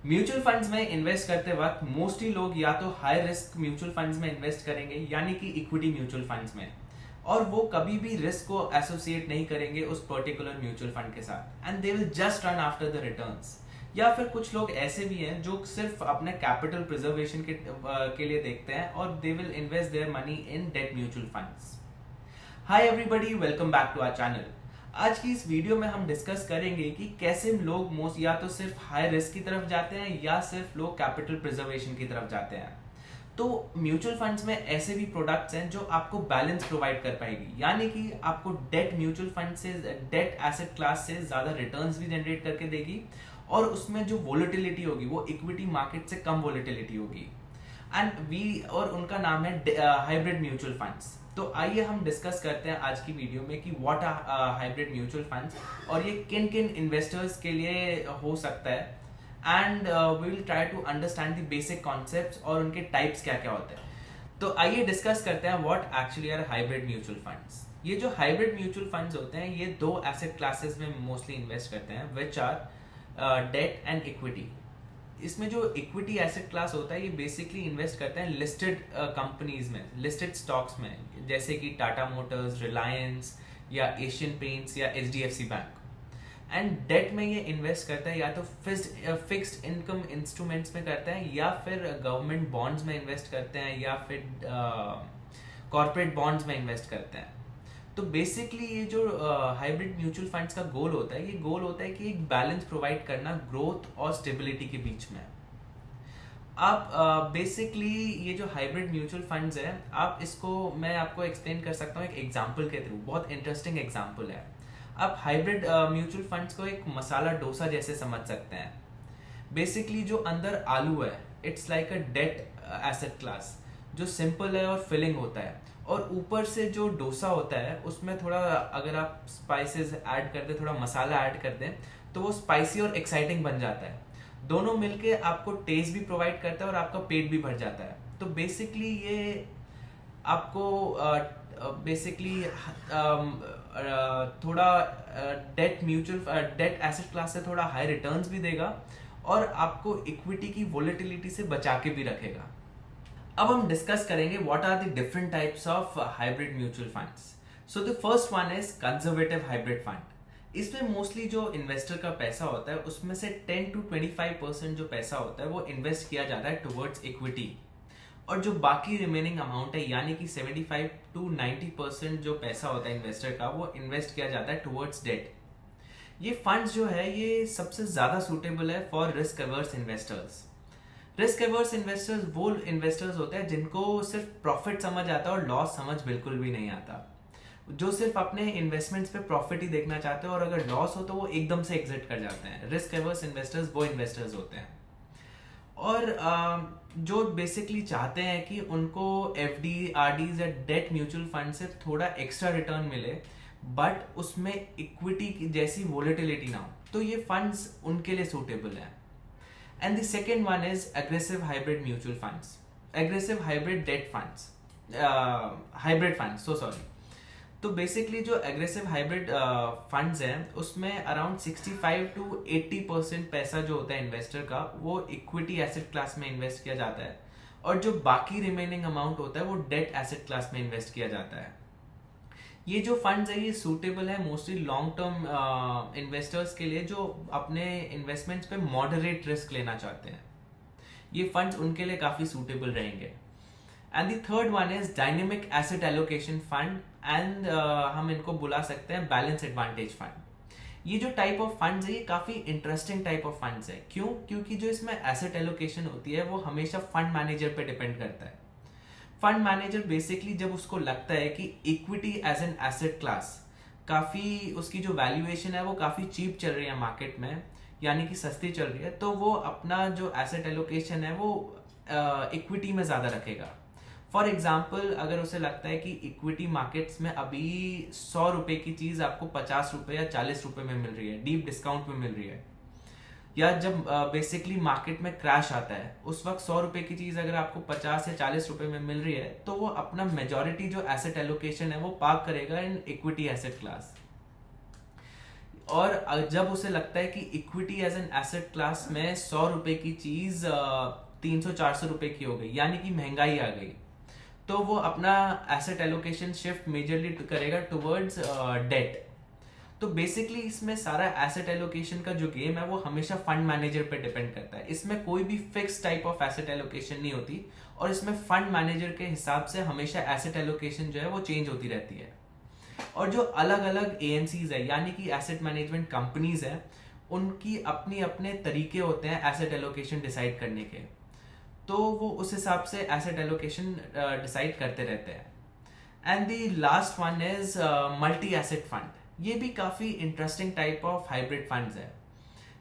Mutual funds में invest करते वक्त मोस्टली लोग या तो हाई रिस्क म्यूचुअल फंड्स में इन्वेस्ट करेंगे यानी कि इक्विटी म्यूचुअल फंड्स में, और वो कभी भी रिस्क को एसोसिएट नहीं करेंगे उस पर्टिकुलर म्यूचुअल फंड के साथ, and they will just run after the returns. या फिर कुछ लोग ऐसे भी हैं जो सिर्फ अपने कैपिटल प्रिजर्वेशन के लिए देखते हैं और they will invest their money in debt mutual funds. Hi everybody, welcome back to our channel. आज की इस वीडियो में हम डिस्कस करेंगे कि कैसे लोग मोस्ट या तो सिर्फ हाई रिस्क की तरफ जाते हैं या सिर्फ लोग कैपिटल प्रिजर्वेशन की तरफ जाते हैं। तो म्यूचुअल फंड्स में ऐसे भी प्रोडक्ट्स हैं जो आपको बैलेंस प्रोवाइड कर पाएगी, यानी कि आपको डेट म्यूचुअल फंड से, डेट एसेट क्लास से ज्यादा रिटर्न्स भी जनरेट करके देगी, और उसमें जो वोलेटिलिटी होगी वो इक्विटी मार्केट से कम वोलेटिलिटी होगी। और उनका नाम है हाइब्रिड म्यूचुअल फंड्स। तो आइए हम डिस्कस करते हैं आज की वीडियो में कि what are hybrid mutual funds और ये किन किन इन्वेस्टर्स के लिए हो सकता है, and we will try to understand the basic concepts और उनके टाइप्स क्या क्या होते हैं। तो आइए डिस्कस करते हैं what actually are hybrid mutual funds. ये जो हाइब्रिड म्यूचुअल फंड्स होते हैं ये दो एसेट क्लासेस में मोस्टली इन्वेस्ट करते हैं, which are debt and equity. इसमें जो इक्विटी एसेट क्लास होता है ये बेसिकली इन्वेस्ट करते हैं लिस्टेड कंपनीज में, लिस्टेड स्टॉक्स में, जैसे कि टाटा मोटर्स, रिलायंस या एशियन पेंट्स या एचडीएफसी बैंक। एंड डेट में ये इन्वेस्ट करता है या तो फिक्स्ड इनकम इंस्ट्रूमेंट्स में करता है, या फिर गवर्नमेंट बॉन्ड्स में इन्वेस्ट करते हैं, या फिर कॉर्पोरेट बॉन्ड्स में इन्वेस्ट करते हैं। तो बेसिकली ये जो हाइब्रिड म्यूचुअल फंड्स का गोल होता है, ये गोल होता है कि एक बैलेंस प्रोवाइड करना ग्रोथ और स्टेबिलिटी के बीच में। आप बेसिकली ये जो हाइब्रिड म्यूचुअल फंड्स है, आप इसको मैं आपको एक्सप्लेन कर सकता हूँ एक एग्जांपल के थ्रू। बहुत इंटरेस्टिंग एग्जांपल है। आप हाइब्रिड म्यूचुअल फंड्स को एक मसाला डोसा जैसे समझ सकते हैं। बेसिकली जो अंदर आलू है, it's like a debt asset class जो सिंपल है और फिलिंग होता है, और ऊपर से जो डोसा होता है उसमें थोड़ा अगर आप स्पाइसेस ऐड कर दें, थोड़ा मसाला ऐड कर दें, तो वो स्पाइसी और एक्साइटिंग बन जाता है। दोनों मिलके आपको टेस्ट भी प्रोवाइड करता है और आपका पेट भी भर जाता है। तो बेसिकली ये आपको बेसिकली थोड़ा डेट एसेट क्लास से थोड़ा हाई रिटर्न्स भी देगा और आपको इक्विटी की वोलेटिलिटी से बचा के भी रखेगा। अब हम डिस्कस करेंगे what are the different types of hybrid mutual funds. So the first one is conservative hybrid fund. इसमें मोस्टली जो इन्वेस्टर का पैसा होता है उसमें से 10 to 25% जो पैसा होता है वो इन्वेस्ट किया जाता है टुवर्ड्स इक्विटी, और जो बाकी रिमेनिंग अमाउंट है यानी कि 75 to 90% जो पैसा होता है इन्वेस्टर का वो इन्वेस्ट किया जाता है टुवर्ड्स डेट। ये फंड्स जो है ये सबसे ज्यादा सूटेबल है for risk averse investors. Risk averse investors वो इन्वेस्टर्स होते हैं जिनको सिर्फ प्रॉफिट समझ आता है और लॉस समझ बिल्कुल भी नहीं आता, जो सिर्फ अपने इन्वेस्टमेंट्स पे प्रॉफिट ही देखना चाहते हैं और अगर लॉस हो तो वो एकदम से एग्जिट कर जाते हैं। रिस्क एवर्स इन्वेस्टर्स वो इन्वेस्टर्स होते हैं, और जो बेसिकली चाहते हैं कि उनको एफडी, आरडीज या डेट म्यूचुअल फंड से थोड़ा एक्स्ट्रा रिटर्न मिले बट उसमें इक्विटी की जैसी वोलेटिलिटी ना हो, तो ये फंड्स उनके लिए सूटेबल है। And the second one is aggressive hybrid mutual funds, aggressive hybrid debt funds, hybrid funds, so sorry। तो बेसिकली जो एग्रेसिव हाइब्रिड फंड्स हैं उसमें अराउंड 65 to 80% पैसा जो होता है इन्वेस्टर का वो इक्विटी एसेट क्लास में इन्वेस्ट किया जाता है, और जो बाकी रिमेनिंग अमाउंट होता है वो डेट एसेट क्लास में इन्वेस्ट किया जाता है। ये जो फंड्स है ये सूटेबल है मोस्टली लॉन्ग टर्म इन्वेस्टर्स के लिए जो अपने इन्वेस्टमेंट्स पे मॉडरेट रिस्क लेना चाहते हैं। ये फंड्स उनके लिए काफी सूटेबल रहेंगे। And the third one is dynamic asset allocation fund, and हम इनको बुला सकते हैं बैलेंस एडवांटेज फंड। ये जो टाइप ऑफ फंड्स है ये काफी इंटरेस्टिंग टाइप ऑफ फंड्स है। क्यों? क्योंकि जो इसमें एसेट एलोकेशन होती है वो हमेशा फंड मैनेजर पे डिपेंड करता है। फंड मैनेजर बेसिकली जब उसको लगता है कि equity as an asset class काफी उसकी जो वैल्यूएशन है वो काफी चीप चल रही है मार्केट में, यानी कि सस्ती चल रही है, तो वो अपना जो एसेट एलोकेशन है वो इक्विटी में ज्यादा रखेगा। फॉर एग्जाम्पल अगर उसे लगता है कि इक्विटी मार्केट्स में अभी 100 रुपए की चीज आपको 50 रुपए या 40 रुपए में मिल रही है, डीप डिस्काउंट में मिल रही है, या जब बेसिकली मार्केट में क्रैश आता है उस वक्त 100 रुपए की चीज अगर आपको 50 या 40 रुपए में मिल रही है तो वो अपना मेजॉरिटी जो एसेट एलोकेशन है वो पार्क करेगा इन इक्विटी एसेट क्लास। और जब उसे लगता है कि equity as an asset class में 100 रुपए की चीज 300-400 रुपए की हो गई, यानी कि महंगाई आ गई, तो वो अपना एसेट एलोकेशन शिफ्ट मेजरली करेगा टुवर्ड्स डेट। तो बेसिकली इसमें सारा एसेट एलोकेशन का जो गेम है वो हमेशा फंड मैनेजर पे डिपेंड करता है। इसमें कोई भी fix type of asset allocation नहीं होती, और इसमें फंड मैनेजर के हिसाब से हमेशा एसेट एलोकेशन जो है वो चेंज होती रहती है। और जो अलग अलग एएनसीज है, यानी कि एसेट मैनेजमेंट कंपनीज है, उनकी अपनी अपने तरीके होते हैं एसेट एलोकेशन डिसाइड करने के, तो वो उस हिसाब से एसेट एलोकेशन डिसाइड करते रहते हैं। And the last one is multi asset fund. ये भी काफ़ी interesting type of hybrid funds है,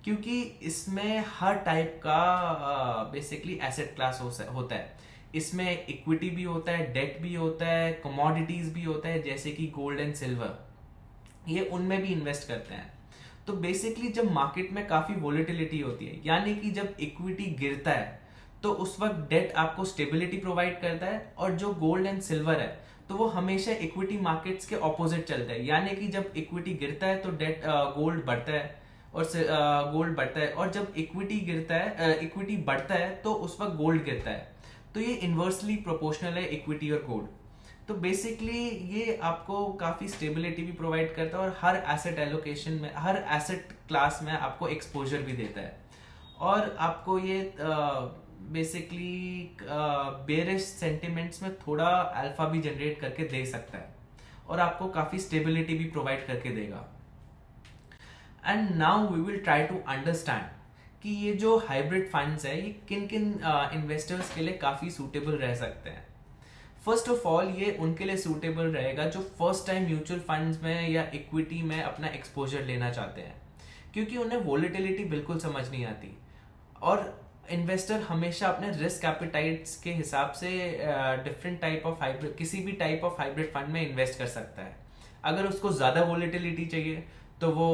क्योंकि इसमें हर टाइप का बेसिकली एसेट क्लास होता है। इसमें इक्विटी भी होता है, डेट भी होता है, कमोडिटीज भी होता है, जैसे कि गोल्ड एंड सिल्वर, ये उनमें भी इन्वेस्ट करते हैं। तो बेसिकली जब मार्केट में काफ़ी वोलेटिलिटी होती है, यानी कि जब इक्विटी गिरता है, तो उस वक्त डेट आपको स्टेबिलिटी प्रोवाइड करता है, और जो गोल्ड एंड सिल्वर है तो वो हमेशा इक्विटी मार्केट्स के ऑपोजिट चलता है। यानी कि जब इक्विटी गिरता है तो डेट गोल्ड बढ़ता है, और गोल्ड बढ़ता है, और जब इक्विटी गिरता है इक्विटी बढ़ता है तो उस वक्त गोल्ड गिरता है। तो ये इन्वर्सली प्रोपोर्शनल है इक्विटी और गोल्ड। तो बेसिकली ये आपको काफ़ी स्टेबिलिटी भी प्रोवाइड करता है, और हर एसेट एलोकेशन में, हर एसेट क्लास में आपको एक्सपोजर भी देता है, और आपको ये बेसिकली बेरिश सेंटिमेंट्स में थोड़ा अल्फा भी जनरेट करके दे सकता है, और आपको काफ़ी स्टेबिलिटी भी प्रोवाइड करके देगा। And now we will try to understand कि ये जो हाइब्रिड फंड्स है ये किन किन इन्वेस्टर्स के लिए काफ़ी सूटेबल रह सकते हैं। फर्स्ट ऑफ ऑल, ये उनके लिए सूटेबल रहेगा जो फर्स्ट टाइम म्यूचुअल फंड्स में या इक्विटी में अपना एक्सपोजर लेना चाहते हैं, क्योंकि उन्हें वोलेटिलिटी बिल्कुल समझ नहीं आती, और इन्वेस्टर हमेशा अपने रिस्क एपेटाइट्स के हिसाब से डिफरेंट टाइप ऑफ हाइब्रिड, किसी भी टाइप ऑफ हाइब्रिड फंड में इन्वेस्ट कर सकता है। अगर उसको ज़्यादा वोलेटिलिटी चाहिए तो वो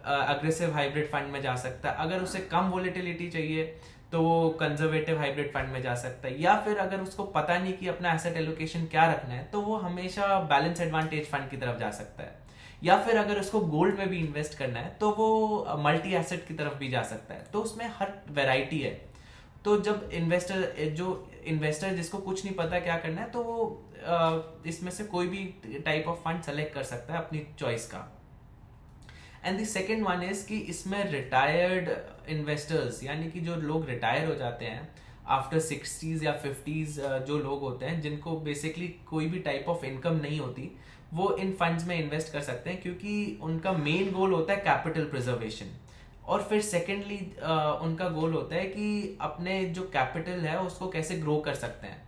अग्रेसिव हाइब्रिड फंड में जा सकता है, अगर उसे कम वोलेटिलिटी चाहिए तो वो कंजर्वेटिव हाइब्रिड फंड में जा सकता है, या फिर अगर उसको पता नहीं कि अपना एसेट एलोकेशन क्या रखना है तो वो हमेशा बैलेंस एडवांटेज फंड की तरफ जा सकता है, या फिर अगर उसको गोल्ड में भी इन्वेस्ट करना है तो वो मल्टी एसेट की तरफ भी जा सकता है। तो उसमें हर वैरायटी है। तो जब इन्वेस्टर जिसको कुछ नहीं पता क्या करना है, तो वो इसमें से कोई भी टाइप ऑफ फंड सेलेक्ट कर सकता है अपनी चॉइस का। And the second one is कि इसमें रिटायर्ड इन्वेस्टर्स, यानी कि जो लोग रिटायर हो जाते हैं आफ्टर 60s या 50s, जो लोग होते हैं जिनको बेसिकली कोई भी टाइप ऑफ इनकम नहीं होती, वो इन फंड्स में इन्वेस्ट कर सकते हैं, क्योंकि उनका मेन गोल होता है कैपिटल प्रिजर्वेशन, और फिर सेकेंडली उनका गोल होता है कि अपने जो कैपिटल है उसको कैसे ग्रो कर सकते हैं।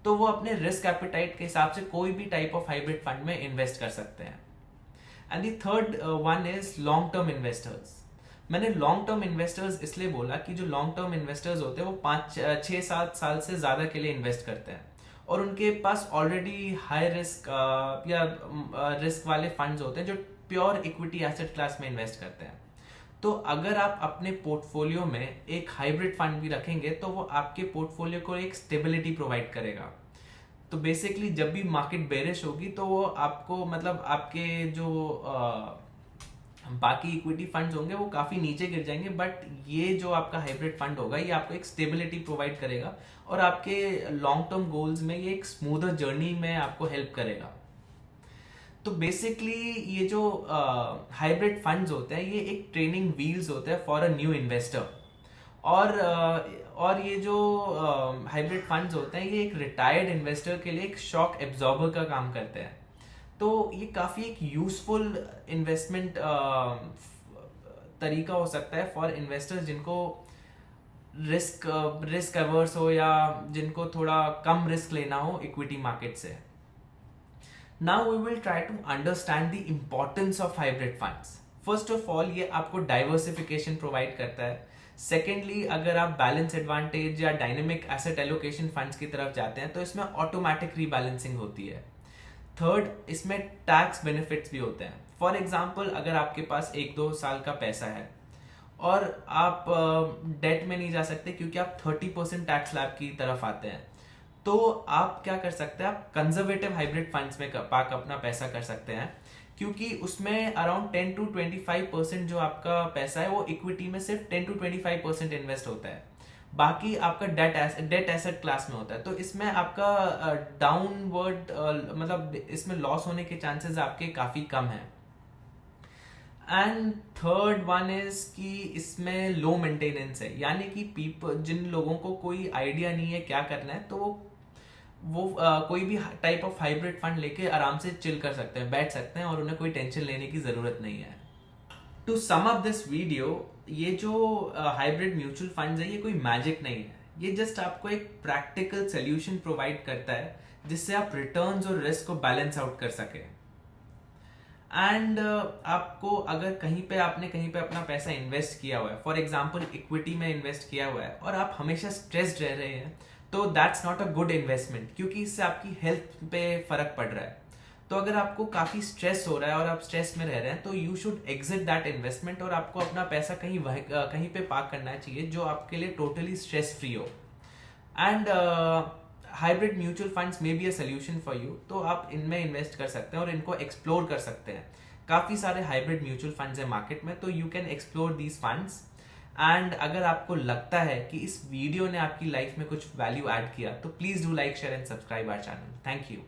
तो वो अपने रिस्क एपेटाइट के हिसाब से कोई भी टाइप ऑफ हाइब्रिड फंड में इन्वेस्ट कर सकते हैं। And the third one is long term investors. मैंने लॉन्ग टर्म इन्वेस्टर्स इसलिए बोला कि जो लॉन्ग टर्म इन्वेस्टर्स होते हैं वो 5-6-7 साल से ज़्यादा के लिए इन्वेस्ट करते हैं, और उनके पास ऑलरेडी हाई रिस्क या रिस्क वाले फंड्स होते हैं जो प्योर इक्विटी एसेट क्लास में इन्वेस्ट करते हैं। तो अगर आप अपने पोर्टफोलियो में एक हाइब्रिड फंड भी रखेंगे तो वो आपके पोर्टफोलियो को एक स्टेबिलिटी प्रोवाइड करेगा। तो बेसिकली जब भी मार्केट बेरिश होगी तो वो आपको, मतलब आपके जो बाकी इक्विटी फंड्स होंगे वो काफ़ी नीचे गिर जाएंगे, बट ये जो आपका हाइब्रिड फंड होगा ये आपको एक स्टेबिलिटी प्रोवाइड करेगा, और आपके लॉन्ग टर्म गोल्स में ये एक स्मूदर जर्नी में आपको हेल्प करेगा। तो बेसिकली ये जो हाइब्रिड फंड्स होते हैं ये एक ट्रेनिंग व्हील्स होते हैं फॉर अ न्यू इन्वेस्टर, और ये जो हाइब्रिड फंड्स होते हैं ये एक रिटायर्ड इन्वेस्टर के लिए एक शॉक एब्जॉर्बर का काम करते हैं। तो ये काफ़ी एक यूजफुल इन्वेस्टमेंट तरीका हो सकता है फॉर इन्वेस्टर्स जिनको रिस्क अवर्स हो, या जिनको थोड़ा कम रिस्क लेना हो इक्विटी मार्केट से। Now we will try to understand the importance of hybrid funds. First of all, ये आपको डाइवर्सिफिकेशन प्रोवाइड करता है। सेकेंडली, अगर आप बैलेंस एडवांटेज या डायनेमिक एसेट एलोकेशन फंड्स की तरफ जाते हैं तो इसमें ऑटोमेटिक रीबैलेंसिंग होती है। थर्ड, इसमें टैक्स बेनिफिट्स भी होते हैं। फॉर एग्जाम्पल, अगर आपके पास 1-2 साल का पैसा है और आप डेट में नहीं जा सकते क्योंकि आप 30% टैक्स स्लैब की तरफ आते हैं, तो आप क्या कर सकते हैं, आप कंजर्वेटिव हाइब्रिड फंड्स में पार्क अपना पैसा कर सकते हैं, क्योंकि उसमें अराउंड 10 to 25% जो आपका पैसा है वो इक्विटी में सिर्फ 10 to 25% इन्वेस्ट होता है, बाकी आपका डेट एसेट क्लास में होता है। तो इसमें आपका डाउनवर्ड मतलब इसमें लॉस होने के चांसेस आपके काफ़ी कम हैं। एंड थर्ड वन इज कि इसमें लो मेंटेनेंस है, यानी कि पीपल जिन लोगों को कोई आइडिया नहीं है क्या करना है, तो वो कोई भी टाइप ऑफ हाइब्रिड फंड लेके आराम से चिल कर सकते हैं, बैठ सकते हैं और उन्हें कोई टेंशन लेने की ज़रूरत नहीं है। To sum up this video, ये जो हाइब्रिड म्यूचुअल फंड्स है ये कोई मैजिक नहीं है, ये जस्ट आपको एक प्रैक्टिकल सोल्यूशन प्रोवाइड करता है जिससे आप रिटर्न्स और रिस्क को बैलेंस आउट कर सके। एंड आपको अगर आपने कहीं पे अपना पैसा इन्वेस्ट किया हुआ है, फॉर एग्जांपल इक्विटी में इन्वेस्ट किया हुआ है, और आप हमेशा स्ट्रेस्ड रह रहे हैं, तो that's not a good investment, क्योंकि इससे आपकी हेल्थ पे फर्क पड़ रहा है। तो अगर आपको काफी स्ट्रेस हो रहा है और आप स्ट्रेस में रह रहे हैं, तो you should exit that investment और आपको अपना पैसा कहीं पे पार्क करना चाहिए जो आपके लिए टोटली स्ट्रेस फ्री हो। एंड हाइब्रिड म्यूचुअल फंड्स में be a solution for you, तो आप इनमें इन्वेस्ट कर सकते हैं और इनको एक्सप्लोर कर सकते हैं। काफ़ी सारे हाइब्रिड म्यूचुअल फंड्स हैं मार्केट में, तो you can explore these funds. And अगर आपको लगता है कि इस वीडियो ने आपकी लाइफ में कुछ वैल्यू ऐड किया, तो please do like, share and subscribe our channel. Thank you.